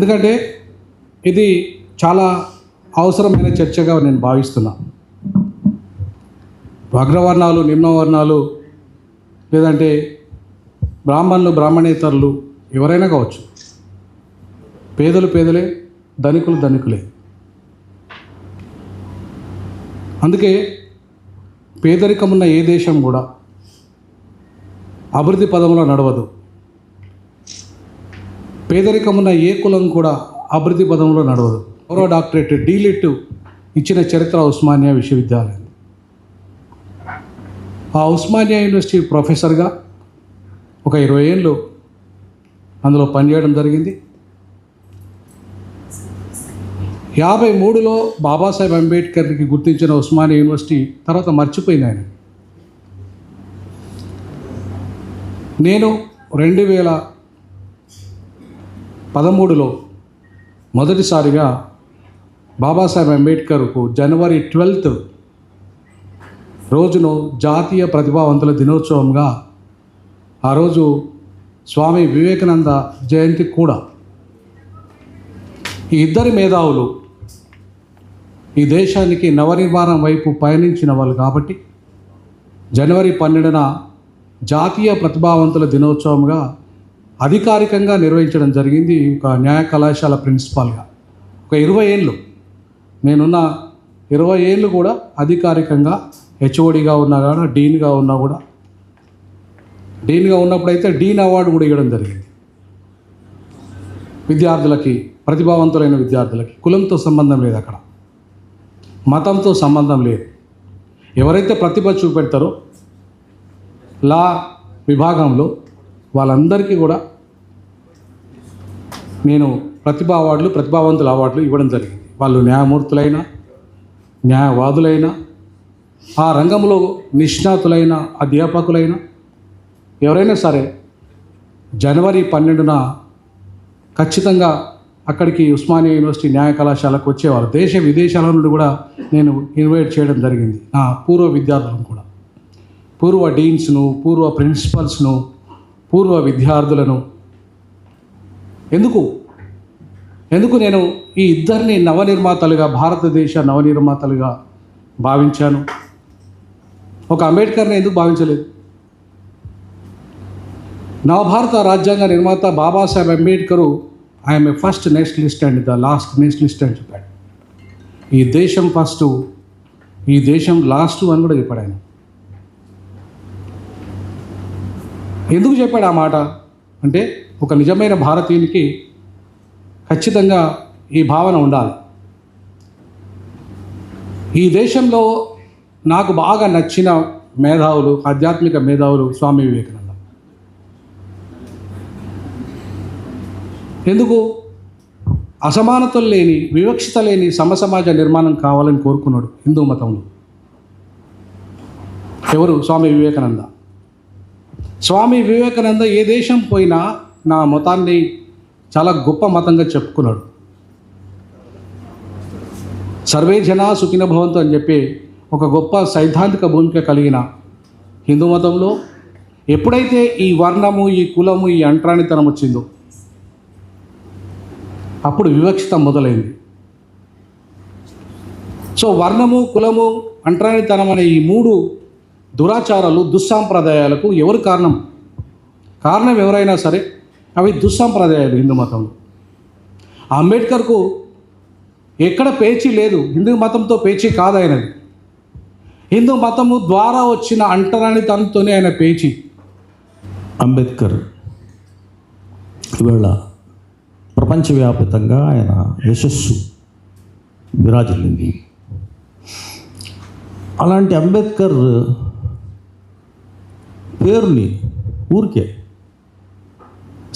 ఎందుకంటే ఇది చాలా అవసరమైన చర్చగా నేను భావిస్తున్నా. అగ్రవర్ణాలు, నిమ్నవర్ణాలు, లేదంటే బ్రాహ్మణులు, బ్రాహ్మణేతరులు ఎవరైనా కావచ్చు, పేదలు పేదలే, ధనికులు ధనికులే. అందుకే పేదరికం ఉన్న ఏ దేశం కూడా అభివృద్ధి పదంలో నడవదు. పేదరికం ఉన్న ఏ కులం కూడా అభివృద్ధి పదంలో నడవదు. గౌరవ డాక్టరేట్ డీలిట్ ఇచ్చిన చరిత్ర ఉస్మానియా విశ్వవిద్యాలయం. ఆ ఉస్మానియా యూనివర్సిటీ ప్రొఫెసర్గా ఒక 20 ఏళ్ళు అందులో పనిచేయడం జరిగింది. 53లో బాబాసాహెబ్ అంబేద్కర్కి గుర్తించిన ఉస్మానియా యూనివర్సిటీ తర్వాత మర్చిపోయింది ఆయన. నేను 2013లో మొదటిసారిగా బాబాసాహెబ్ అంబేద్కర్కు జనవరి 12th రోజును జాతీయ ప్రతిభావంతుల దినోత్సవంగా, ఆ రోజు స్వామి వివేకానంద జయంతి కూడా. ఈ ఇద్దరి మేధావులు ఈ దేశానికి నవనిర్మాణం వైపు పయనించిన వాళ్ళు కాబట్టి జనవరి 12న జాతీయ ప్రతిభావంతుల దినోత్సవంగా అధికారికంగా నిర్వహించడం జరిగింది. ఒక న్యాయ కళాశాల ప్రిన్సిపాల్గా ఒక 20 ఏళ్ళు నేనున్న 20 ఏళ్ళు కూడా అధికారికంగా హెచ్ఓడిగా ఉన్నా కూడా, డీన్గా ఉన్నా కూడా, డీన్గా ఉన్నప్పుడైతే డీన్ అవార్డు కూడా ఇవ్వడం జరిగింది విద్యార్థులకి, ప్రతిభావంతులైన విద్యార్థులకి. కులంతో సంబంధం లేదు, అక్కడ మతంతో సంబంధం లేదు. ఎవరైతే ప్రతిభ చూపెడతారో లా విభాగంలో వాళ్ళందరికీ కూడా నేను ప్రతిభావంతుల అవార్డులు ఇవ్వడం జరిగింది. వాళ్ళు న్యాయమూర్తులైనా, న్యాయవాదులైనా, ఆ రంగంలో నిష్ణాతులైన అధ్యాపకులైనా, ఎవరైనా సరే జనవరి 12న ఖచ్చితంగా అక్కడికి ఉస్మానియా యూనివర్సిటీ న్యాయ కళాశాలకు వచ్చేవారు. దేశ విదేశాల నుండి కూడా నేను ఇన్వైట్ చేయడం జరిగింది. నా పూర్వ విద్యార్థులను కూడా, పూర్వ డీన్స్ను, పూర్వ ప్రిన్సిపల్స్ను, పూర్వ విద్యార్థులను. ఎందుకు నేను ఈ ఇద్దరిని నవనిర్మాతలుగా, భారతదేశ నవనిర్మాతలుగా భావించాను? ఒక అంబేద్కర్ని ఎందుకు భావించలేదు? నవభారత రాజ్యాంగ నిర్మాత Babasaheb Ambedkar I'm a first Nationalist and the last Nationalist అని చెప్పాడు. ఈ దేశం ఫస్ట్, ఈ దేశం లాస్ట్ అని కూడా చెప్పాడు ఆయన. ఎందుకు చెప్పాడు ఆ మాట అంటే, ఒక నిజమైన భారతీయునికి ఖచ్చితంగా ఈ భావన ఉండాలి. ఈ దేశంలో నాకు బాగా నచ్చిన మేధావులు, ఆధ్యాత్మిక మేధావులు స్వామి వివేకానంద. ఎందుకు? అసమానతలు లేని, వివక్షత లేని సమసమాజ నిర్మాణం కావాలని కోరుకున్నాడు హిందూ మతంలో. ఎవరు? స్వామి వివేకానంద. స్వామి వివేకానంద ఏ దేశం పోయినా నా మతాన్ని చాలా గొప్ప మతంగా చెప్పుకున్నాడు. సర్వే జనా సుఖిన భవంతు అని చెప్పి ఒక గొప్ప సైద్ధాంతిక భూమిక కలిగిన హిందూ మతంలో ఎప్పుడైతే ఈ వర్ణము, ఈ కులము, ఈ అంటరానితనం వచ్చిందో అప్పుడు వివక్షత మొదలైంది. సో వర్ణము, కులము, అంటరానితనం అనే ఈ 3 దురాచారాలు, దుస్సాంప్రదాయాలకు ఎవరు కారణం? కారణం ఎవరైనా సరే అవి దుస్సాంప్రదాయాలు హిందూ మతంలో. అంబేద్కర్కు ఎక్కడ పేచీ లేదు, హిందూ మతంతో పేచీ కాదు ఆయనది. హిందూ మతము ద్వారా వచ్చిన అంటరానితనంతోనే ఆయన పేచీ. అంబేద్కర్ ఇవాళ ప్రపంచవ్యాప్తంగా ఆయన యశస్సు విరాజిల్లింది. అలాంటి అంబేద్కర్ పేరుని ఊరికే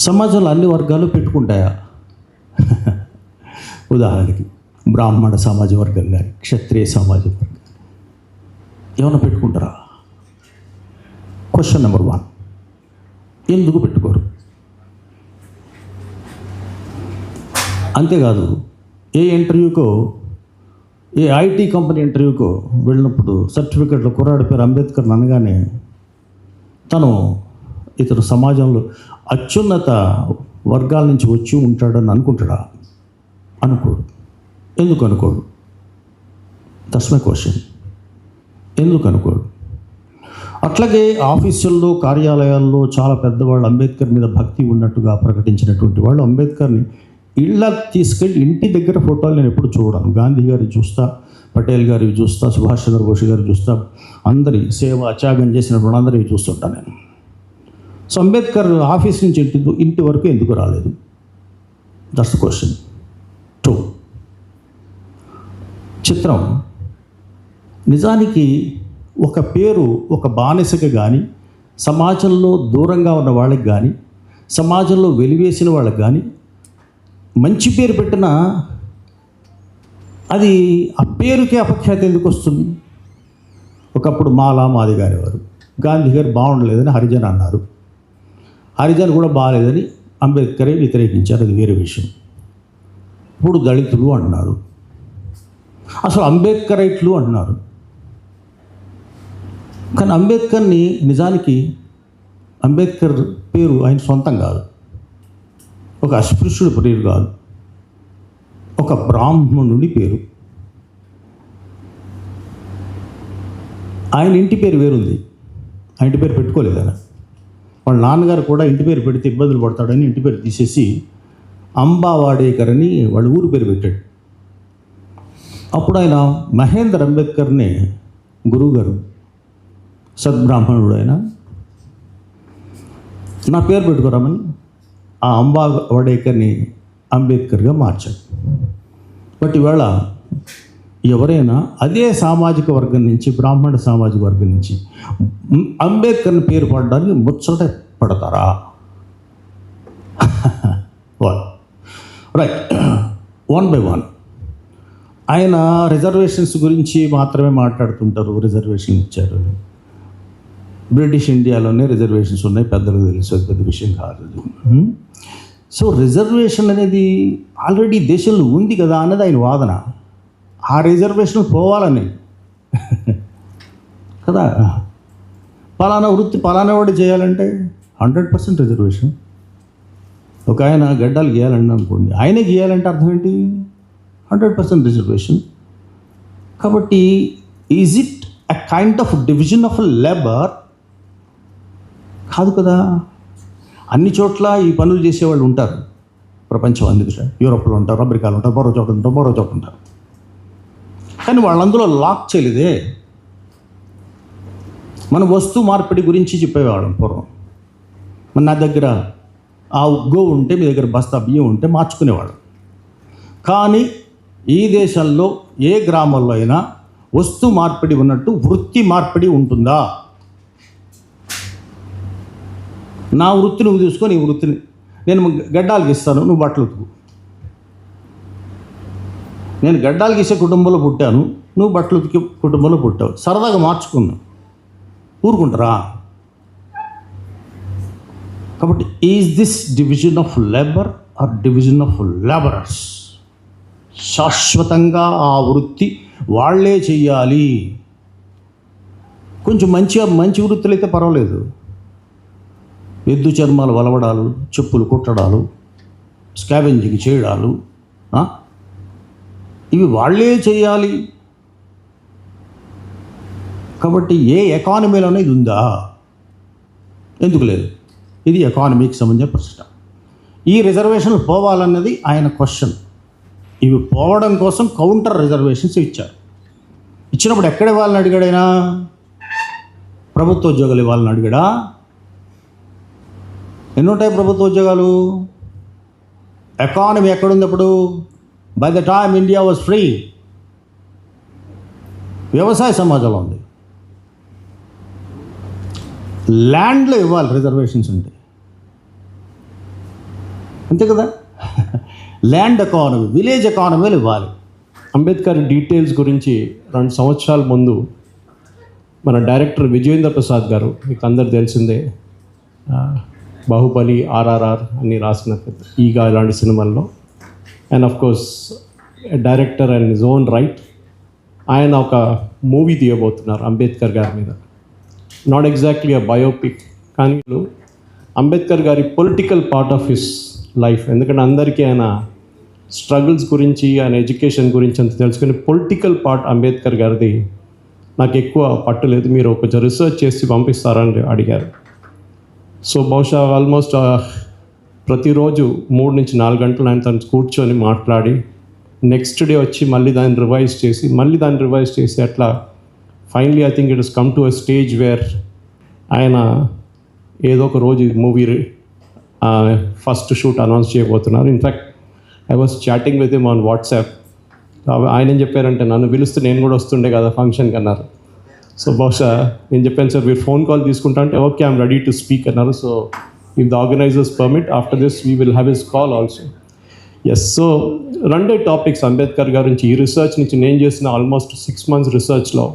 సమాజంలో అన్ని వర్గాలు పెట్టుకుంటాయా? ఉదాహరణకి బ్రాహ్మణ సమాజ వర్గం కానీ, క్షత్రియ సమాజ వర్గం ఏమైనా పెట్టుకుంటారా? క్వశ్చన్ నెంబర్ 1, ఎందుకు పెట్టుకోరు? అంతేకాదు, ఏ ఇంటర్వ్యూకో, ఏ ఐటీ కంపెనీ ఇంటర్వ్యూకో వెళ్ళినప్పుడు సర్టిఫికెట్లో కుర్రాడి పేరు అంబేద్కర్ అనగానే ఇతను సమాజంలో అత్యున్నత వర్గాల నుంచి వచ్చి ఉంటాడని అనుకుంటాడా? అనుకోడు. ఎందుకు అనుకోడు? That's my question. ఎందుకు అనుకోడు? అట్లాగే ఆఫీసుల్లో, కార్యాలయాల్లో చాలా పెద్దవాళ్ళు అంబేద్కర్ మీద భక్తి ఉన్నట్టుగా ప్రకటించినటువంటి వాళ్ళు అంబేద్కర్ని ఇళ్ళ తీసుకెళ్ళి ఇంటి దగ్గర ఫోటోలు నేను ఎప్పుడు చూడను. గాంధీ గారి చూస్తా, పటేల్ గారివి చూస్తా, సుభాష్ చంద్రబోస్ గారు చూస్తా, అందరి సేవ త్యాగం చేసినప్పుడు అందరివి చూస్తుంటాను నేను. సో అంబేద్కర్ ఆఫీస్ నుంచి ఇంటి వరకు ఎందుకు రాలేదు? That's the question. 2, చిత్రం. నిజానికి ఒక పేరు ఒక బానిసకి కానీ, సమాజంలో దూరంగా ఉన్న వాళ్ళకి కానీ, సమాజంలో వెలివేసిన వాళ్ళకి కానీ మంచి పేరు పెట్టినా అది ఆ పేరుకే అపఖ్యాతి ఎందుకు వస్తుంది? ఒకప్పుడు మాలా మాదిగ అనేవారు. గాంధీ గారు బాగుండలేదని హరిజన్ అన్నారు. హరిజన్ కూడా బాగాలేదని అంబేద్కరే వ్యతిరేకించారు, అది వేరే విషయం. ఇప్పుడు దళితులు అంటున్నారు, అసలు అంబేద్కరైట్లు అంటున్నారు. కానీ అంబేద్కర్ని నిజానికి అంబేద్కర్ పేరు ఆయన సొంతం కాదు, ఒక అస్పృశ్యుడి పేరు కాదు, ఒక బ్రాహ్మణుడి పేరు. ఆయన ఇంటి పేరు వేరుంది, ఆ ఇంటి పేరు పెట్టుకోలేదు ఆయన. వాళ్ళ నాన్నగారు కూడా ఇంటి పేరు పెడితే ఇబ్బందులు పడతాడని ఇంటి పేరు తీసేసి అంబావాడేకర్ అని వాళ్ళ ఊరు పేరు పెట్టాడు. అప్పుడు ఆయన మహేందర్ అంబేద్కర్ని గురువుగారు, సద్బ్రాహ్మణుడు ఆయన, నా పేరు పెట్టుకోరామని ఆ అంబావాడేకర్ని అంబేద్కర్గా మార్చాడు. బట్ ఇవాళ ఎవరైనా అదే సామాజిక వర్గం నుంచి, బ్రాహ్మణ సామాజిక వర్గం నుంచి అంబేద్కర్ని పేరు పడడానికి ముచ్చట పడతారా? రైట్. 1 by 1 ఆయన రిజర్వేషన్స్ గురించి మాత్రమే మాట్లాడుతుంటారు. రిజర్వేషన్ ఇచ్చారు. బ్రిటిష్ ఇండియాలోనే రిజర్వేషన్స్ ఉన్నాయి, పెద్దలకు తెలుసు, అది పెద్ద విషయం కాదు. సో రిజర్వేషన్ అనేది ఆల్రెడీ దేశంలో ఉంది కదా అన్నది ఆయన వాదన. ఆ రిజర్వేషన్ పోవాలని కదా. పలానా వృత్తి పలానా వాడు చేయాలంటే 100% రిజర్వేషన్. ఒక ఆయన గడ్డాలు గీయాలండి అనుకోండి, ఆయనే గీయాలంటే అర్థం ఏంటి? 100% రిజర్వేషన్. కాబట్టి is it a kind of division of labour? కాదు కదా. అన్ని చోట్ల ఈ పనులు చేసేవాళ్ళు ఉంటారు, ప్రపంచం అందుకు. యూరోప్లో ఉంటారు, అమెరికాలో ఉంటారు, మరో చోట ఉంటారు, మరో చోట ఉంటారు. కానీ వాళ్ళందులో లాక్ చేయలేదే. మన వస్తు మార్పిడి గురించి చెప్పేవాళ్ళం పూర్వం. మన నా దగ్గర ఆ ఉగ్గో ఉంటే మీ దగ్గర బస్తా బియ్యం ఉంటే మార్చుకునేవాళ్ళం. కానీ ఈ దేశంలో ఏ గ్రామంలో అయినా వస్తు మార్పిడి ఉన్నట్టు వృత్తి మార్పిడి ఉంటుందా? నా వృత్తి నువ్వు తీసుకొని ఈ వృత్తిని, నేను గడ్డాలు గీస్తాను, నువ్వు బట్టలు ఉతుకు. నేను గడ్డాలు గీసే కుటుంబంలో పుట్టాను, నువ్వు బట్టలు ఉతికే కుటుంబంలో పుట్టావు, సరదాగా మార్చుకున్నావు, ఊరుకుంటారా? కాబట్టి is this division of labour or division of labourers? శాశ్వతంగా ఆ వృత్తి వాళ్ళే చెయ్యాలి. కొంచెం మంచి వృత్తులు అయితే పర్వాలేదు, ఎద్దు చర్మాలు వలవడాలు, చెప్పులు కుట్టడాలు, స్కావెంజింగ్ చేయడాలు, ఇవి వాళ్ళే చేయాలి. కాబట్టి ఏ ఎకానమీలోనే ఇది ఉందా? ఎందుకు లేదు? ఇది ఎకానమీకి సంబంధించిన ప్రశ్న. ఈ రిజర్వేషన్లు పోవాలన్నది ఆయన క్వశ్చన్. ఇవి పోవడం కోసం కౌంటర్ రిజర్వేషన్స్ ఇచ్చారు. ఇచ్చినప్పుడు ఎక్కడ ఇవ్వాలని అడిగాడైనా? ప్రభుత్వ ఉద్యోగాలు ఇవ్వాలని అడిగాడా? ఎన్ని ఉంటాయి ప్రభుత్వ ఉద్యోగాలు? ఎకానమీ ఎక్కడుంది అప్పుడు? By the time India was free, వ్యవసాయ సమాజంలో ఉంది. ల్యాండ్లో ఇవ్వాలి రిజర్వేషన్స్ ఉంటే, అంతే కదా. ల్యాండ్ ఎకానమీ, విలేజ్ ఎకానమీలు ఇవ్వాలి. అంబేద్కర్ డీటెయిల్స్ గురించి 2 సంవత్సరాల ముందు మన డైరెక్టర్ విజయేంద్ర ప్రసాద్ గారు, మీకు అందరు తెలిసిందే, బాహుబలి, RRR అన్ని రాసిన ఈగా ఇలాంటి సినిమాల్లో, and of course director and his own right, ఆయన ఒక మూవీ తీయబోతున్నారు అంబేద్కర్ గారి మీద. నాట్ ఎగ్జాక్ట్లీ అ బయోపిక్, కానీ అంబేద్కర్ గారి political part of his life. ఎందుకంటే అందరికీ ఆయన స్ట్రగుల్స్ గురించి, ఆయన ఎడ్యుకేషన్ గురించి అంత తెలుసుకుని పొలిటికల్ పార్ట్ అంబేద్కర్ గారిది నాకు ఎక్కువ పట్టులేదు, మీరు కొంచెం రీసెర్చ్ చేసి పంపిస్తారని అడిగారు. సో బహుశా ఆల్మోస్ట్ ప్రతిరోజు 3 నుంచి 4 గంటలు ఆయన తను కూర్చొని మాట్లాడి నెక్స్ట్ డే వచ్చి మళ్ళీ దాన్ని రివైజ్ చేసి అట్లా finally I think it is come to a stage where ఆయన ఏదో ఒక రోజు మూవీ ఫస్ట్ షూట్ అనౌన్స్ చేయబోతున్నారు. In fact I was chatting with him on WhatsApp. ఆయన ఏం చెప్పారంటే, నన్ను పిలిస్తే నేను కూడా వస్తుండే కదా ఫంక్షన్కి అన్నారు. సో బహుశా నేను చెప్పాను, సార్ మీరు ఫోన్ కాల్ తీసుకుంటా అంటే okay I'm ready to speak అన్నారు. So if the organizers permit after this we will have his call also. Yes, so 2 topics Ambedkar గారి నుంచి. ఈ రీసెర్చ్ నుంచి నేను చేసిన ఆల్మోస్ట్ 6 months రీసెర్చ్లో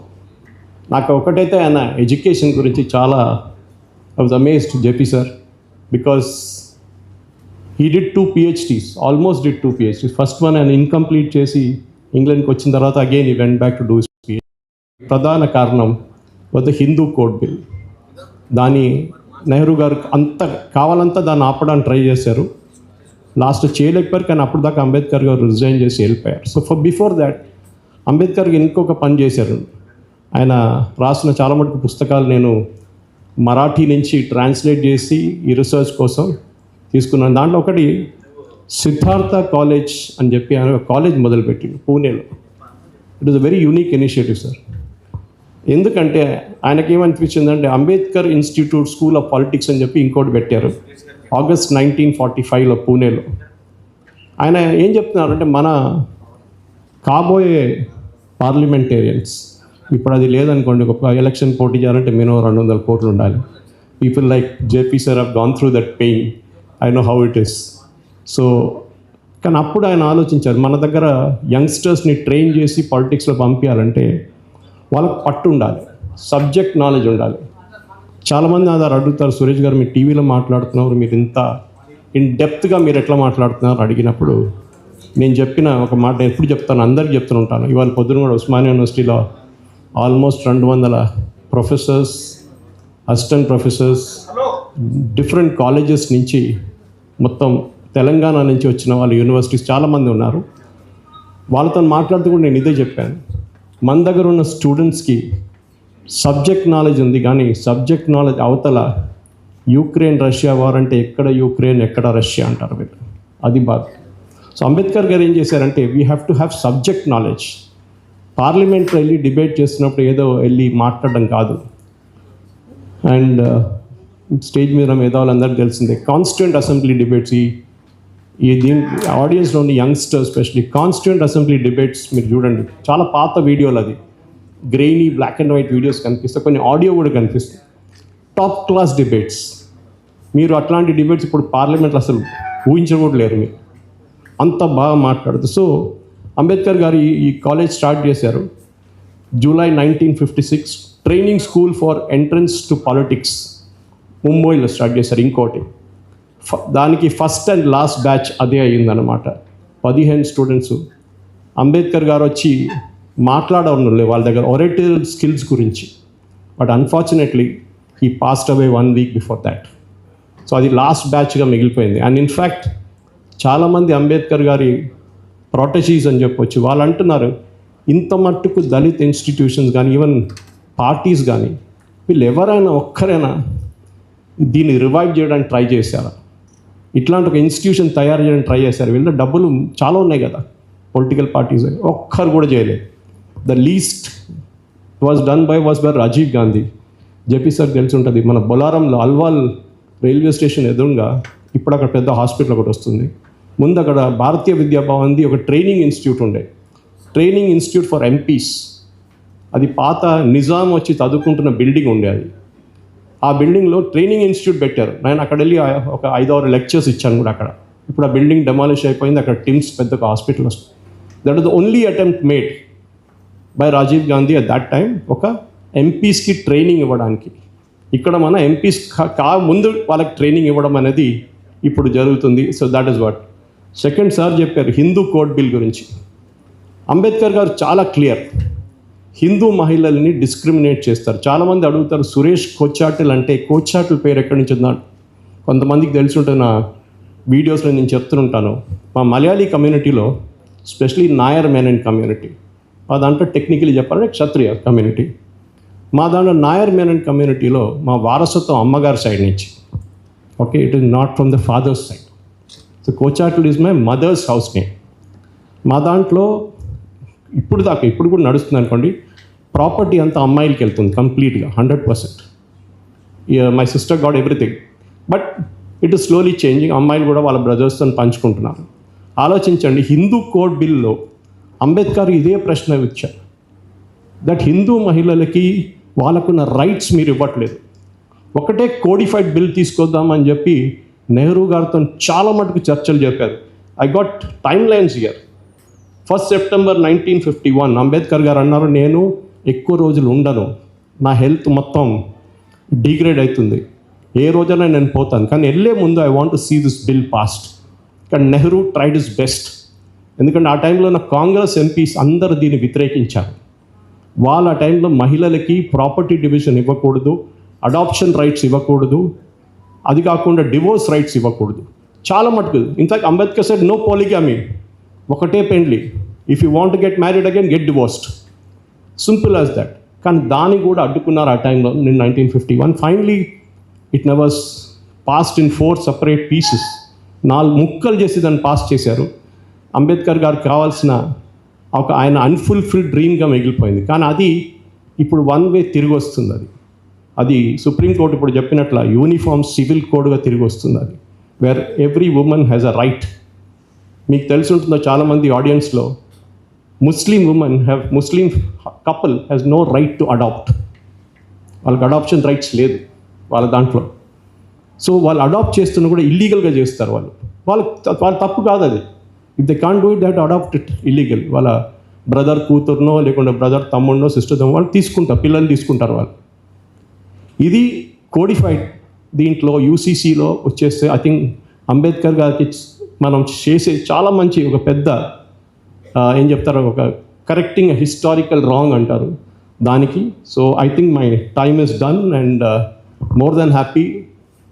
నాకు ఒకటైతే ఆయన ఎడ్యుకేషన్ గురించి చాలా I was amazed JP sir, because he did 2 PhDs, almost did 2 PhDs. First one ఆయన ఇన్కంప్లీట్ చేసి ఇంగ్లాండ్కి వచ్చిన తర్వాత again he went back to do his PhD. ప్రధాన కారణం was the Hindu code bill. దాని నెహ్రూ గారు కావాలంతా దాన్ని ఆపడానికి ట్రై చేశారు, లాస్ట్ చేయలేకపోయారు. కానీ అప్పుడు దాకా అంబేద్కర్ గారు రిజైన్ చేసి వెళ్ళిపోయారు. సో బిఫోర్ దాట్ అంబేద్కర్ ఇంకొక పని చేశారు. ఆయన రాసిన చాలా మటుకు పుస్తకాలు నేను మరాఠీ నుంచి ట్రాన్స్లేట్ చేసి ఈ రీసెర్చ్ కోసం తీసుకున్నాను. దాంట్లో ఒకటి సిద్ధార్థ కాలేజ్ అని చెప్పి ఆయన ఒక కాలేజ్ మొదలుపెట్టింది పూణేలో. It is a very unique initiative sir. ఎందుకంటే ఆయనకి ఏమనిపించిందంటే Ambedkar institute school of politics అని చెప్పి ఇంకోటి పెట్టారు ఆగస్ట్ 1945లో పూణేలో. ఆయన ఏం చెప్తున్నారంటే, మన కాబోయే పార్లమెంటేరియన్స్, ఇప్పుడు అది లేదనుకోండి, ఒక ఎలక్షన్ పోటీ చేయాలంటే మినిమం 200 కోట్లు ఉండాలి. People like JP sir have gone through that pain, I know how it is. So కానీ అప్పుడు ఆయన ఆలోచించారు, మన దగ్గర యంగ్స్టర్స్ని ట్రైన్ చేసి పాలిటిక్స్లో పంపించాలంటే వాళ్ళకి పట్టు ఉండాలి, సబ్జెక్ట్ నాలెడ్జ్ ఉండాలి. చాలామంది ఆధార్ అడుగుతారు, సురేష్ గారు మీరు టీవీలో మాట్లాడుతున్నారు, మీరు ఇంత ఇన్ డెప్త్గా మీరు ఎట్లా మాట్లాడుతున్నారు అడిగినప్పుడు నేను చెప్పిన ఒక మాట ఎప్పుడు చెప్తాను, అందరికీ చెప్తూ ఉంటాను. ఇవాళ పొద్దున కూడా ఉస్మానియా యూనివర్సిటీలో almost 200 professors, assistant professors, different colleges నుంచి, మొత్తం తెలంగాణ నుంచి వచ్చిన వాళ్ళు యూనివర్సిటీస్ చాలామంది ఉన్నారు. వాళ్ళతో మాట్లాడుతూ కూడా నేను ఇదే చెప్పాను, మన దగ్గర ఉన్న స్టూడెంట్స్కి సబ్జెక్ట్ నాలెడ్జ్ ఉంది, కానీ సబ్జెక్ట్ నాలెడ్జ్ అవతల యూక్రెయిన్ రష్యా వార్ అంటే ఎక్కడ యూక్రెయిన్ ఎక్కడ రష్యా అంటారు వీళ్ళు, అది బాధ. సో అంబేద్కర్ గారు ఏం చేశారంటే, we have to have subject knowledge. పార్లమెంట్లో వెళ్ళి డిబేట్ చేస్తున్నప్పుడు ఏదో వెళ్ళి మాట్లాడడం కాదు. అండ్ స్టేజ్ మీద మేధావులందరికీ తెలిసిందే, కాన్స్టిట్యూంట్ అసెంబ్లీ డిబేట్స్, ఈ దీని ఆడియన్స్లోని youngsters specially constituent assembly debates మీరు చూడండి, చాలా పాత వీడియోలు, అది grainy black and white videos కనిపిస్తాయి, కొన్ని ఆడియో కూడా కనిపిస్తాయి. Top class debates. మీరు అట్లాంటి డిబేట్స్ ఇప్పుడు పార్లమెంట్లో అసలు ఊహించకూడలేరు, మీరు అంత బాగా మాట్లాడుతూ. సో అంబేద్కర్ గారు ఈ కాలేజ్ స్టార్ట్ చేశారు July 1956, training school for entrance to politics ముంబైలో స్టార్ట్ చేశారు. ఇంకోటి దానికి ఫస్ట్ అండ్ లాస్ట్ బ్యాచ్ అదే అయ్యిందనమాట. 15 స్టూడెంట్స్. అంబేద్కర్ గారు వచ్చి మాట్లాడలేదు వాళ్ళ దగ్గర ఒరేటరీ స్కిల్స్ గురించి, but unfortunately he passed away 1 week before that. So అది లాస్ట్ బ్యాచ్గా మిగిలిపోయింది. అండ్ ఇన్ఫ్యాక్ట్ చాలామంది అంబేద్కర్ గారి ప్రొటెజీస్ అని చెప్పొచ్చు. వాళ్ళు అంటున్నారు, ఇంత మట్టుకు దళిత్ ఇన్స్టిట్యూషన్స్ కానీ ఈవెన్ పార్టీస్ కానీ వీళ్ళు ఎవరైనా ఒక్కరైనా దీన్ని రివైవ్ చేయడానికి ట్రై చేశారా, ఇట్లాంటి ఒక ఇన్స్టిట్యూషన్ తయారు చేయడానికి ట్రై చేశారు. వీళ్ళ డబ్బులు చాలా ఉన్నాయి కదా పొలిటికల్ పార్టీస్, ఒక్కరు కూడా చేయలేదు. The least was done by Rajiv Gandhi. JP sir తెలిసి ఉంటుంది, మన బొలారంలో అల్వాల్ రైల్వే స్టేషన్ ఎదురుగా ఇప్పుడు అక్కడ పెద్ద హాస్పిటల్ ఒకటి వస్తుంది. ముందు అక్కడ భారతీయ విద్యాభవన్ది ఒక ట్రైనింగ్ ఇన్స్టిట్యూట్ ఉండే, ట్రైనింగ్ ఇన్స్టిట్యూట్ ఫర్ ఎంపీస్. అది పాత నిజాం వచ్చి చదువుకుంటున్న బిల్డింగ్ ఉండే. అది ఆ బిల్డింగ్లో ట్రైనింగ్ ఇన్స్టిట్యూట్ పెట్టారు. నేను అక్కడ వెళ్ళి ఒక 5-6 లెక్చర్స్ ఇచ్చాను కూడా అక్కడ. ఇప్పుడు ఆ బిల్డింగ్ డెమాలిష్ అయిపోయింది, అక్కడ టిమ్స్ పెద్ద ఒక హాస్పిటల్ వస్తుంది. That is the only attempt made by Rajiv Gandhi at that time, ఒక ఎంపీస్కి ట్రైనింగ్ ఇవ్వడానికి. ఇక్కడ మన ఎంపీస్ ముందు వాళ్ళకి ట్రైనింగ్ ఇవ్వడం అనేది ఇప్పుడు జరుగుతుంది. So that is what. Second sir చెప్పారు హిందూ కోడ్ బిల్ గురించి. అంబేద్కర్ గారు చాలా క్లియర్, హిందూ మహిళల్ని డిస్క్రిమినేట్ చేస్తారు. చాలామంది అడుగుతారు, సురేష్ కోచాటిల్ అంటే కోచాటిల్ పేరు ఎక్కడి నుంచి ఉందా? కొంతమందికి తెలిసి ఉంటుంది, నా వీడియోస్లో నేను చెప్తుంటాను, మా మలయాళీ కమ్యూనిటీలో స్పెషలీ నాయర్ మెనన్ కమ్యూనిటీ, మా దాంట్లో టెక్నికలీ చెప్పాలంటే క్షత్రియ కమ్యూనిటీ, మా దాంట్లో నాయర్ మెనన్ కమ్యూనిటీలో మా వారసత్వం అమ్మగారి సైడ్ నుంచి, okay, it is not from the father's side. So కోచాటల్ is my mother's house name. మా దాంట్లో ఇప్పుడు కూడా నడుస్తుంది అనుకోండి, ప్రాపర్టీ అంతా అమ్మాయిలకి వెళ్తుంది కంప్లీట్గా 100%. My sister got everything, but it is slowly changing. అమ్మాయిలు కూడా వాళ్ళ బ్రదర్స్తో పంచుకుంటున్నారు. ఆలోచించండి, హిందూ కోడ్ బిల్లో అంబేద్కర్ ఇదే ప్రశ్న ఇచ్చారు, దట్ హిందూ మహిళలకి వాళ్ళకున్న రైట్స్ మీరు ఇవ్వట్లేదు. ఒకటే కోడిఫైడ్ బిల్ తీసుకొద్దామని చెప్పి నెహ్రూ గారితో చాలా మటుకు చర్చలు చెప్పారు. I got time lines here. 1 September 1951 Ambedkar గారు అన్నారు, నేను ఎక్కువ రోజులు ఉండను, నా హెల్త్ మొత్తం డిగ్రేడ్ అవుతుంది, ఏ రోజైనా నేను పోతాను, కానీ వెళ్ళే ముందు I want to see this bill passed. కానీ నెహ్రూ ట్రైడ్ హిస్ బెస్ట్, ఎందుకంటే ఆ టైంలో నా కాంగ్రెస్ ఎంపీస్ అందరూ దీన్ని వ్యతిరేకించారు. వాళ్ళ టైంలో మహిళలకి ప్రాపర్టీ డివిజన్ ఇవ్వకూడదు, అడాప్షన్ రైట్స్ ఇవ్వకూడదు, అది కాకుండా డివోర్స్ రైట్స్ ఇవ్వకూడదు, చాలా మటుకు. In fact Ambedkar said no polygamy, ఒకటే పెండ్లి, if you want get married again get divorced, simple as that. కానీ దాన్ని కూడా అడ్డుకున్నారు ఆ టైంలో, నేను 1951. Finally it nevers passed in 4 separate pieces. 4 ముక్కలు చేసి దాన్ని పాస్ చేశారు. అంబేద్కర్ గారికి కావాల్సిన ఒక ఆయన అన్ఫుల్ఫిల్డ్ డ్రీమ్గా మిగిలిపోయింది. కానీ అది ఇప్పుడు వన్ వే తిరిగి వస్తుంది. అది సుప్రీంకోర్టు ఇప్పుడు చెప్పినట్ల యూనిఫామ్ సివిల్ కోడ్గా తిరిగి వస్తుంది. అది where every woman has a right. మీకు తెలిసి ఉంటుందో చాలామంది ఆడియన్స్లో, Muslim couple has no right to adopt. వాళ్ళకి అడాప్షన్ రైట్స్ లేదు వాళ్ళ దాంట్లో. సో వాళ్ళు అడాప్ట్ చేస్తున్న కూడా ఇల్లీగల్గా చేస్తారు. వాళ్ళ తప్పు కాదు అది. If they can't do it, that adopt it illegal. వాళ్ళ బ్రదర్ కూతురునో లేకుంటే బ్రదర్ తమ్ముడినో సిస్టర్ తమ్ముడు వాళ్ళు తీసుకుంటారు, పిల్లలు తీసుకుంటారు వాళ్ళు. ఇది కోడిఫైడ్ దీంట్లో యూసీసీలో వచ్చేస్తే ఐ థింక్ అంబేద్కర్ గారికి మనం చేసే చాలా మంచి ఒక పెద్ద ఏం చెప్తారు, ఒక కరెక్టింగ్ హిస్టారికల్ రాంగ్ అంటారు దానికి. So I think my time is done and more than happy.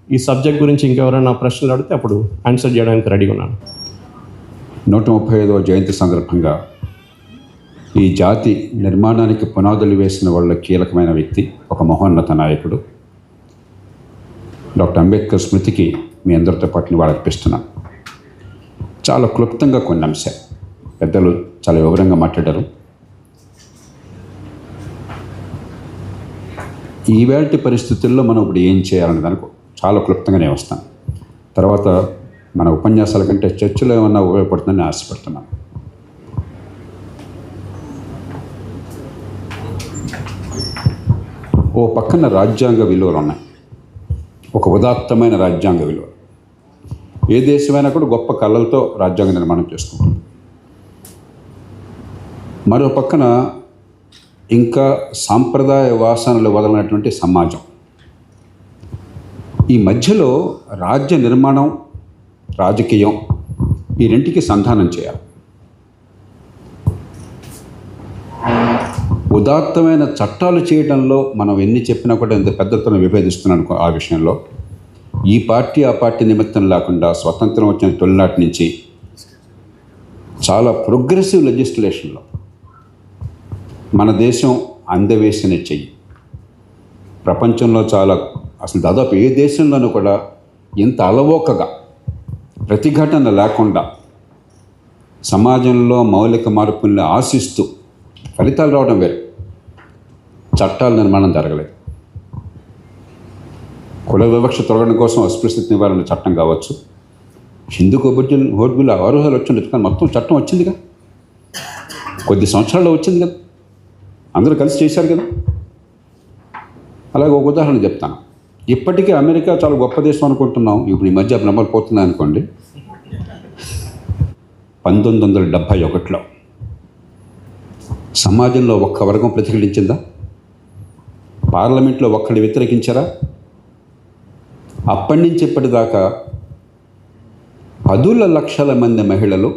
ఈ సబ్జెక్ట్ గురించి ఇంకెవరైనా ప్రశ్నలు అడిగితే అప్పుడు ఆన్సర్ చేయడానికి రెడీగా ఉన్నాను. 135వ జయంతి సందర్భంగా ఈ జాతి నిర్మాణానికి పునాదులు వేసిన వాళ్ళ కీలకమైన వ్యక్తి, ఒక మహోన్నత నాయకుడు డాక్టర్ అంబేద్కర్ స్మృతికి మీ అందరితో పాటు నివాళులర్పిస్తున్నాను. చాలా క్లుప్తంగా కొన్ని అంశాలు పెద్దలు చాలా వివరంగా మాట్లాడారు. ఈవేళటి పరిస్థితుల్లో మనం ఇప్పుడు ఏం చేయాలనే దానికి చాలా క్లుప్తంగానే వస్తాను. తర్వాత మన ఉపన్యాసాల కంటే చర్చలో ఏమన్నా ఉపయోగపడుతుందని ఆశపడుతున్నాను. ఓ పక్కన రాజ్యాంగ విలువలు ఉన్నాయి, ఒక ఉదాత్తమైన రాజ్యాంగ విలువ. ఏ దేశమైనా కూడా గొప్ప కళలతో రాజ్యాంగ నిర్మాణం చేసుకుంటుంది. మరో పక్కన ఇంకా సాంప్రదాయ వాసనలు వదలనటువంటి సమాజం. ఈ మధ్యలో రాజ్య నిర్మాణం, రాజకీయం ఈ రెంటికి సంధానం చేయాలి. ఉదాత్తమైన చట్టాలు చేయడంలో మనం ఎన్ని చెప్పినా కూడా ఇంత పెద్దతను విభేదిస్తున్నాను ఆ విషయంలో. ఈ పార్టీ ఆ పార్టీ నిమిత్తం లేకుండా స్వతంత్రం వచ్చిన తొలినాటి నుంచి చాలా ప్రోగ్రెసివ్ లెజిస్లేషన్లో మన దేశం అందవేసిన చెయ్యి. ప్రపంచంలో చాలా, అసలు దాదాపు ఏ దేశంలోనూ కూడా ఇంత అలవోకగా ప్రతిఘటన లేకుండా సమాజంలో మౌలిక మార్పుల్ని ఆశిస్తూ ఫలితాలు రావడం వేరు, చట్టాల నిర్మాణం జరగలేదు. కుల వివక్ష తొలగడం కోసం అస్పృశ్యత నివారణ చట్టం కావచ్చు, హిందూకు ఓటు బిల్లు అర్హులు వచ్చిండొచ్చు, కానీ మొత్తం చట్టం వచ్చిందిగా, కొద్ది సంవత్సరాల్లో వచ్చింది కదా, అందరూ కలిసి చేశారు కదా. అలాగే ఒక ఉదాహరణ చెప్తాను. ఇప్పటికీ అమెరికా చాలా గొప్ప దేశం అనుకుంటున్నాం, ఇప్పుడు ఈ మధ్య భ్రమలు పోతున్నాయి అనుకోండి. 1971లో సమాజంలో ఒక్క వర్గం ప్రతిఘటించిందా? పార్లమెంట్లో ఒక్కడి వ్యతిరేకించారా? అప్పటి నుంచి ఇప్పటిదాకా 10 లక్షల మంది మహిళలు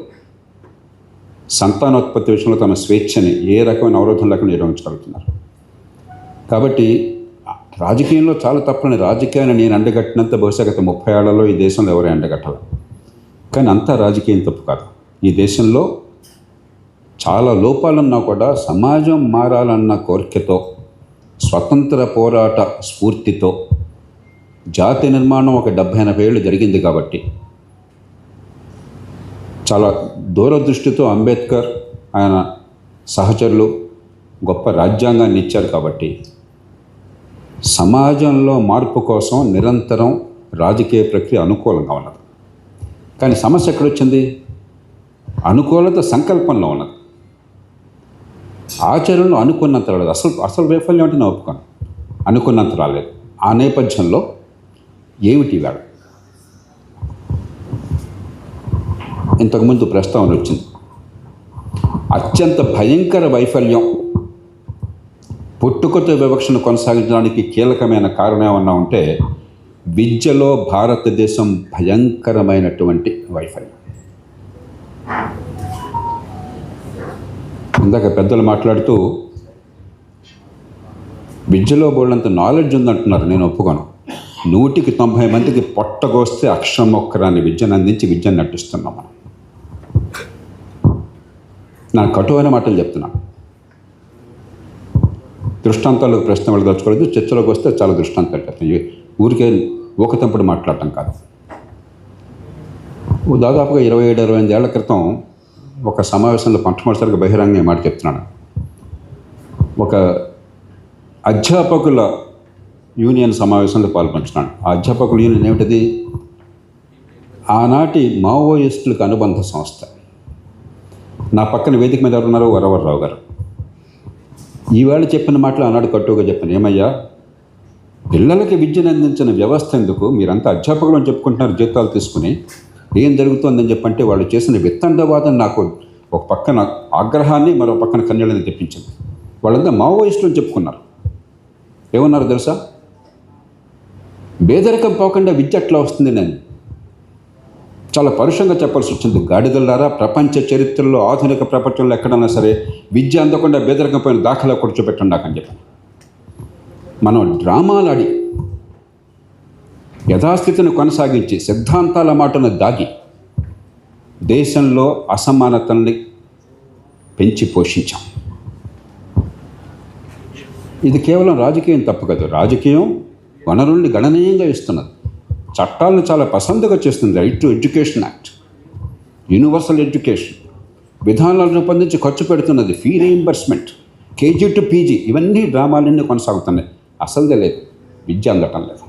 సంతానోత్పత్తి విషయంలో తమ స్వేచ్ఛని ఏ రకమైన అవరోధం లేకుండా నిర్వహించగలుగుతున్నారు. కాబట్టి రాజకీయంలో చాలా తప్పులని, రాజకీయాన్ని నేను అండగట్టినంత బహుశా గత 30 ఏళ్లలో ఈ దేశంలో ఎవరే అండగట్టాలి. కానీ అంతా రాజకీయం తప్పు కాదు. ఈ దేశంలో చాలా లోపాలున్నా కూడా సమాజం మారాలన్న కోరికతో, స్వతంత్ర పోరాట స్ఫూర్తితో జాతి నిర్మాణం ఒక 70-80 ఏళ్ళు జరిగింది కాబట్టి చాలా దూరదృష్టితో అంబేద్కర్ ఆయన సహచరులు గొప్ప రాజ్యాంగాన్ని ఇచ్చారు కాబట్టి సమాజంలో మార్పు కోసం నిరంతరం రాజకీయ ప్రక్రియ అనుకూలంగా ఉన్నది. కానీ సమస్య ఎక్కడొచ్చింది? అనుకూలత సంకల్పంలో ఉన్నది, ఆచరణలో అనుకున్నంత రాలేదు. అసలు వైఫల్యం అంటే నేను ఒప్పుకోను, అనుకున్నంత రాలేదు. ఆ నేపథ్యంలో ఏమిటి వేళ? ఇంతకుముందు ప్రస్తావన వచ్చింది, అత్యంత భయంకర వైఫల్యం, పుట్టుకతో వివక్షను కొనసాగించడానికి కీలకమైన కారణం ఏమన్నా ఉంటే విద్యలో భారతదేశం భయంకరమైనటువంటి వైఫల్యం. ఇందాక పెద్దలు మాట్లాడుతూ విద్యలో బోళ్ళంత నాలెడ్జ్ ఉందంటున్నారు, నేను ఒప్పుకోను. 100కి 90 మందికి పొట్టగోస్తే అక్షరం ఒక్కరాని విద్యను అందించి విద్యను నటిస్తున్నాం మనం. నాకు కటువైన మాటలు చెప్తున్నాను. దృష్టాంతాలకు ప్రశ్న వాళ్ళు దోచుకోలేదు, చర్చలోకి వస్తే చాలా దృష్టాంతాలు చెప్తాను. ఊరికే ఊకతంపుడు మాట్లాడటం కాదు. దాదాపుగా 27-28 ఏళ్ల క్రితం ఒక సమావేశంలో మొట్టమొదటిసారిగా బహిరంగ మాట చెప్తున్నాను. ఒక అధ్యాపకుల యూనియన్ సమావేశంలో పాల్పంచున్నాను. ఆ అధ్యాపకుల యూనియన్ ఏమిటిది? ఆనాటి మావోయిస్టులకు అనుబంధ సంస్థ. నా పక్కన వేదిక మీద ఎవరున్నారో వరవర్రావు గారు. ఈవేళ చెప్పిన మాటలు ఆనాడు కట్టుగా చెప్పాను. ఏమయ్యా, పిల్లలకి విద్యను అందించిన వ్యవస్థ ఎందుకు? మీరంతా అధ్యాపకులు అని చెప్పుకుంటున్నారు జీతాలు తీసుకుని. ఏం జరుగుతుందని చెప్పంటే వాళ్ళు చేసిన విత్తండవాదం నాకు ఒక పక్కన ఆగ్రహాన్ని, మరో పక్కన కన్నీళ్ళని తెప్పించింది. వాళ్ళంతా మావోయిస్టులు అని చెప్పుకున్నారు. ఏమన్నారు తెలుసా? పేదరికం పోకుండా విద్య ఎట్లా వస్తుంది? నేను చాలా పరుషంగా చెప్పాల్సి వచ్చింది. గాడిదలారా, ప్రపంచ చరిత్రలో ఆధునిక ప్రపంచంలో ఎక్కడన్నా సరే విద్య అందకుండా పేదరికం పోయిన దాఖలా కూర్చోబెట్టండి నాకని చెప్పాను. మనం డ్రామాలు ఆడి యథాస్థితిని కొనసాగించి సిద్ధాంతాల మాటను దాగి దేశంలో అసమానతల్ని పెంచి పోషించాం. ఇది కేవలం రాజకీయం తప్పు కాదు. రాజకీయం వనరుల్ని గణనీయంగా ఇస్తున్నది, చట్టాలను చాలా పసందుగా చేస్తుంది. Right to education act, universal education విధానాలు రూపొందించి ఖర్చు పెడుతున్నది, fee reimbursement, KG to PG, ఇవన్నీ డ్రామాలన్నీ కొనసాగుతున్నాయి. అసలుదే లేదు, విద్య అందటం లేదు.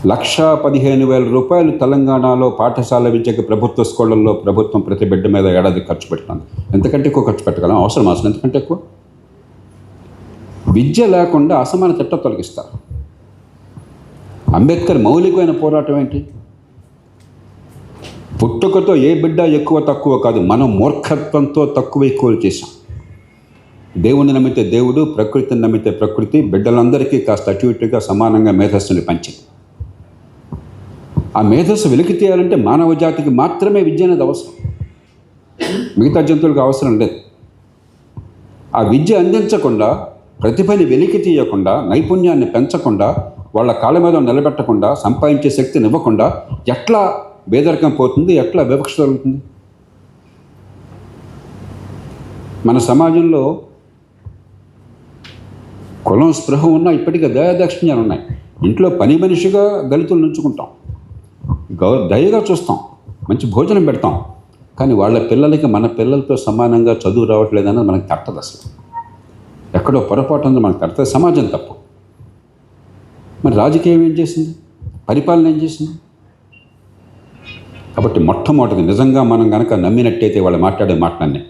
1,15,000 రూపాయలు తెలంగాణలో పాఠశాల విద్యకి ప్రభుత్వ స్కూళ్ళల్లో ప్రభుత్వం ప్రతి బిడ్డ మీద ఏడాది ఖర్చు పెడుతుంది. ఎంతకంటే ఎక్కువ ఖర్చు పెట్టగలం? అవసరం ఎంతకంటే ఎక్కువ. విద్య లేకుండా అసమానత ఎట్లా తొలగిస్తారు? అంబేద్కర్ మౌలికమైన పోరాటం ఏంటి? పుట్టుకతో ఏ బిడ్డ ఎక్కువ తక్కువ కాదు, మనం మూర్ఖత్వంతో తక్కువ ఎక్కువ చేశాం. దేవుణ్ణి నమ్మితే దేవుడు, ప్రకృతిని నమ్మితే ప్రకృతి, బిడ్డలందరికీ కాస్త అటు ఇటుగా సమానంగా మేధస్సుని పంచింది. ఆ మేధస్సు వెలికి తీయాలంటే మానవ జాతికి మాత్రమే విద్య అనేది అవసరం, మిగతా జంతువులకు అవసరం లేదు. ఆ విద్య అందించకుండా, ప్రతిభని వెలికి తీయకుండా, నైపుణ్యాన్ని పెంచకుండా, వాళ్ళ కాళ్ళ మీద నిలబెట్టకుండా, సంపాదించే శక్తిని ఇవ్వకుండా ఎట్లా పేదరికం పోతుంది? ఎట్లా వివక్ష జరుగుతుంది? మన సమాజంలో కులం స్పృహ ఉన్నా ఇప్పటికీ దయాదాక్షిణ్యాలు ఉన్నాయి. ఇంట్లో పని మనిషిగా దళితులు నుంచుకుంటాం, దయగా చూస్తాం, మంచి భోజనం పెడతాం. కానీ వాళ్ళ పిల్లలకి మన పిల్లలతో సమానంగా చదువు రావట్లేదన్నది మనకు తట్టదు. అసలు ఎక్కడో పొరపాటు ఉందో మనకు తట్టదు. సమాజం తప్పు. మరి రాజకీయం ఏం చేసింది? పరిపాలన ఏం చేసింది? కాబట్టి మొట్టమొదటిది నిజంగా మనం కనుక నమ్మినట్టయితే వాళ్ళు మాట్లాడే మాటలన్నీ,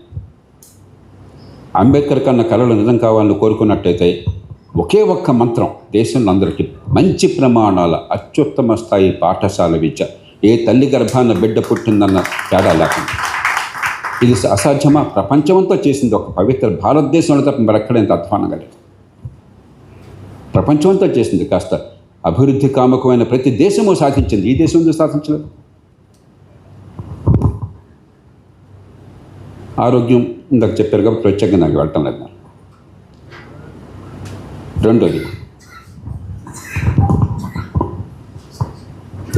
అంబేద్కర్ కన్నా కళలు నిజం కావాలని కోరుకున్నట్టయితే ఒకే ఒక్క మంత్రం దేశంలో అందరికీ మంచి ప్రమాణాల అత్యుత్తమ స్థాయి పాఠశాల విద్య, ఏ తల్లి గర్భాన బిడ్డ పుట్టిందన్న తేడా లేకుండా. ఇది అసాధ్యమా? ప్రపంచమంతా చేసింది ఒక పవిత్ర భారతదేశంలో తప్ప మరెక్కడ ఇంత అధ్వానంగా లేదు. ప్రపంచమంతా చేసింది. కాస్త అభివృద్ధి కామకమైన ప్రతి దేశము సాధించింది, ఈ దేశం ఎందుకు సాధించలేదు? ఆరోగ్యం ఇందాక చెప్పారు కాబట్టి ప్రత్యేకంగా నాకు వెళ్ళటం లేదు. రెండోది,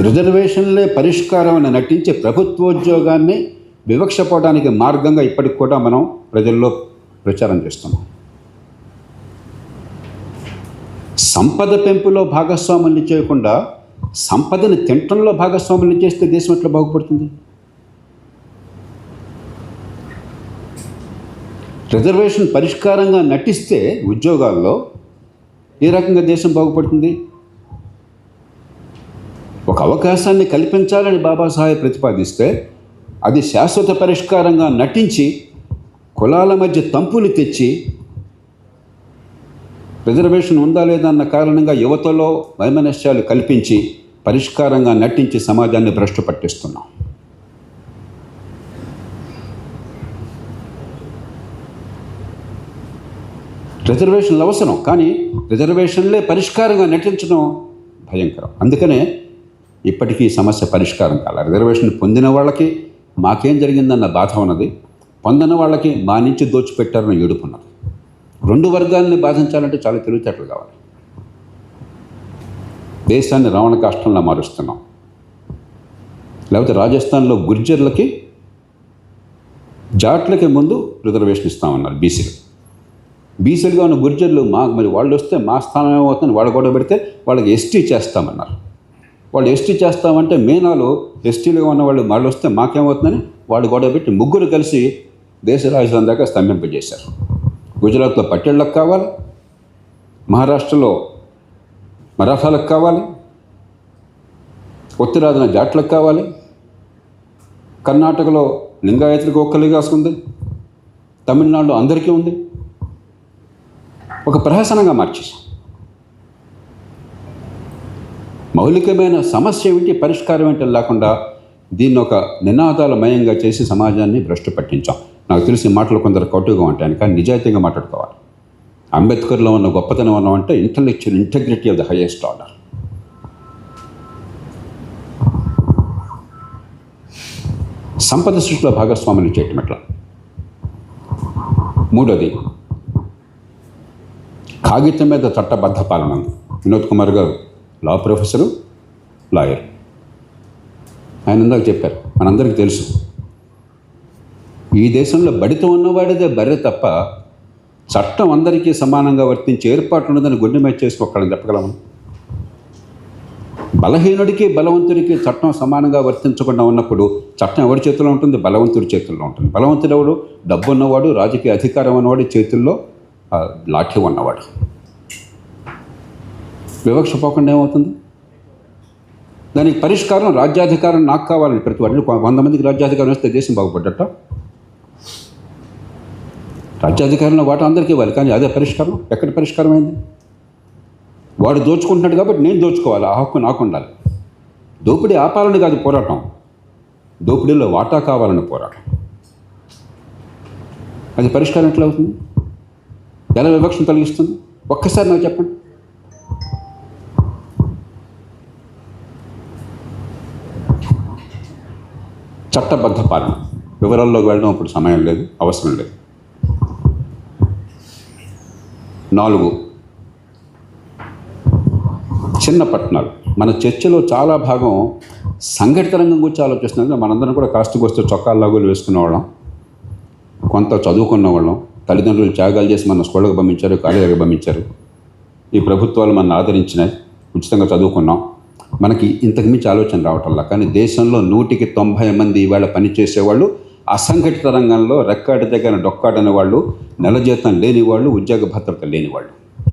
రిజర్వేషన్లే పరిష్కారం అని నటించి ప్రభుత్వోద్యోగాన్ని వివక్ష పోవడానికి మార్గంగా ఇప్పటికి కూడా మనం ప్రజల్లో ప్రచారం చేస్తున్నాం. సంపద పెంపులో భాగస్వాముల్ని చేయకుండా సంపదని తింటంలో భాగస్వాముల్ని చేస్తే దేశం ఎట్లా బాగుపడుతుంది? రిజర్వేషన్ పరిష్కారంగా నటిస్తే ఉద్యోగాల్లో ఏ రకంగా దేశం బాగుపడుతుంది? ఒక అవకాశాన్ని కల్పించాలని బాబాసాహెబ్ ప్రతిపాదిస్తే అది శాశ్వత పరిష్కారంగా నటించి కులాల మధ్య తంపులు తెచ్చి రిజర్వేషన్ ఉందా లేదా అన్న కారణంగా యువతలో వైమనస్యాలు కల్పించి పరిష్కారంగా నటించి సమాజాన్ని భ్రష్టు పట్టిస్తున్నాం. రిజర్వేషన్లు అవసరం, కానీ రిజర్వేషన్లే పరిష్కారంగా నటించడం భయంకరం. అందుకనే ఇప్పటికీ సమస్య పరిష్కారం కాల. రిజర్వేషన్ పొందిన వాళ్ళకి మాకేం జరిగిందన్న బాధ ఉన్నది, పొందిన వాళ్ళకి మా నుంచి దోచిపెట్టారని ఏడుపున్నది. రెండు వర్గాలని బాధించాలంటే చాలా తెలివితేటలు కావాలి. దేశాన్ని రావణ కాష్టంలా మారుస్తున్నాం. లేకపోతే రాజస్థాన్లో గుర్జర్లకి జాట్లకి ముందు రిజర్వేషన్ ఇస్తామన్నారు బీసీలుగా ఉన్న గుర్జర్లు మరి వాళ్ళు వస్తే మా స్థానం ఏమవుతుందని వాళ్ళు గొడవ పెడితే వాళ్ళకి ఎస్టీ చేస్తామన్నారు. వాళ్ళు ఎస్టీ చేస్తామంటే మీనాలు ఎస్టీలుగా ఉన్న వాళ్ళు వాళ్ళు వస్తే మాకేమవుతుందని వాళ్ళు గొడవ పెట్టి ముగ్గురు కలిసి దేశ రాజధాని దాకా స్తంభింపజేశారు. గుజరాత్లో పటేళ్లకు కావాలి, మహారాష్ట్రలో మరాఠాలకు కావాలి, ఉత్తరాదిన జాట్లకు కావాలి, కర్ణాటకలో లింగాయతులకు ఒక్కరిగా ఉంది, తమిళనాడులో అందరికీ ఉంది. ఒక ప్రహసనంగా మార్చేశాం. మౌలికమైన సమస్య ఏమిటి, పరిష్కారం ఏంటి లేకుండా దీన్ని ఒక నినాదాల మయంగా చేసి సమాజాన్ని భ్రష్టు పట్టించాం. నాకు తెలిసి మాటలు కొందరు కటుగా ఉంటాయని, కానీ నిజాయితీగా మాట్లాడుకోవాలి. అంబేద్కర్లో ఉన్న గొప్పతనం అన్నమంటే intellectual integrity of the highest order. సంపద సృష్టిలో భాగస్వాములు చేయటం ఎట్లా? మూడోది, కాగితం మీద చట్టబద్ధ పాలన ఉంది. వినోద్ కుమార్ గారు లా ప్రొఫెసరు, లాయర్. ఆయన ఇందాక చెప్పారు, మనందరికీ తెలుసు ఈ దేశంలో బడితో ఉన్నవాడిదే బర్రె తప్ప చట్టం అందరికీ సమానంగా వర్తించే ఏర్పాటు ఉన్నదని గుండె మీద చేసి ఒక్కళ్ళని చెప్పగలము. బలహీనుడికి బలవంతుడికి చట్టం సమానంగా వర్తించకుండా ఉన్నప్పుడు చట్టం ఎవరి చేతిలో ఉంటుంది? బలవంతుడి చేతుల్లో ఉంటుంది. బలవంతుడు ఎవడు? డబ్బు ఉన్నవాడు, రాజకీయ అధికారం ఉన్నవాడి చేతుల్లో లాఠీ ఉన్నవాడు. వివక్ష పోకుండా ఏమవుతుంది? దానికి పరిష్కారం రాజ్యాధికారం నాకు కావాలని ప్రతి వాడిని 100 మందికి రాజ్యాధికారం వస్తే దేశం బాగుపడ్డట. రాజ్యాధికారంలో వాటా అందరికీ ఇవ్వాలి, కానీ అదే పరిష్కారం? ఎక్కడ పరిష్కారం అయింది? వాడు దోచుకుంటున్నాడు కాబట్టి నేను దోచుకోవాలి, ఆ హక్కు నాకు ఉండాలి. దోపిడీ ఆపాలని కాదు పోరాటం, దోపిడీలో వాటా కావాలని పోరాటం. అది పరిష్కారం ఎట్లా అవుతుంది? ఎలా వివక్షను తొలగిస్తుంది? ఒక్కసారి నాకు చెప్పండి. చట్టబద్ధ పాలన. వివరాల్లోకి వెళ్ళడం అప్పుడు సమయం లేదు, అవసరం లేదు. 4, చిన్న పట్టణాలు. మన చర్చలో చాలా భాగం సంఘటిత రంగం గురించి ఆలోచిస్తున్నాం. మనందరం కూడా కాస్త చొక్కాలు లాగులు వేసుకునేవాళ్ళం, కొంత చదువుకున్న వాళ్ళం. తల్లిదండ్రులు త్యాగాలు చేసి మన స్కూళ్ళకు పంపించారు, కాలేజీలకు పంపించారు. ఈ ప్రభుత్వాలు మన ఆదరించినాయి, ఉచితంగా చదువుకున్నాం. మనకి ఇంతకు మించి ఆలోచన రావటంలా. కానీ దేశంలో 100కి 90 మంది ఇవాళ పనిచేసేవాళ్ళు అసంఘటిత రంగంలో రెక్కాడితే కానీ డొక్కాడని వాళ్ళు, నెల జీతం లేని వాళ్ళు, ఉద్యోగ భద్రత లేని వాళ్ళు.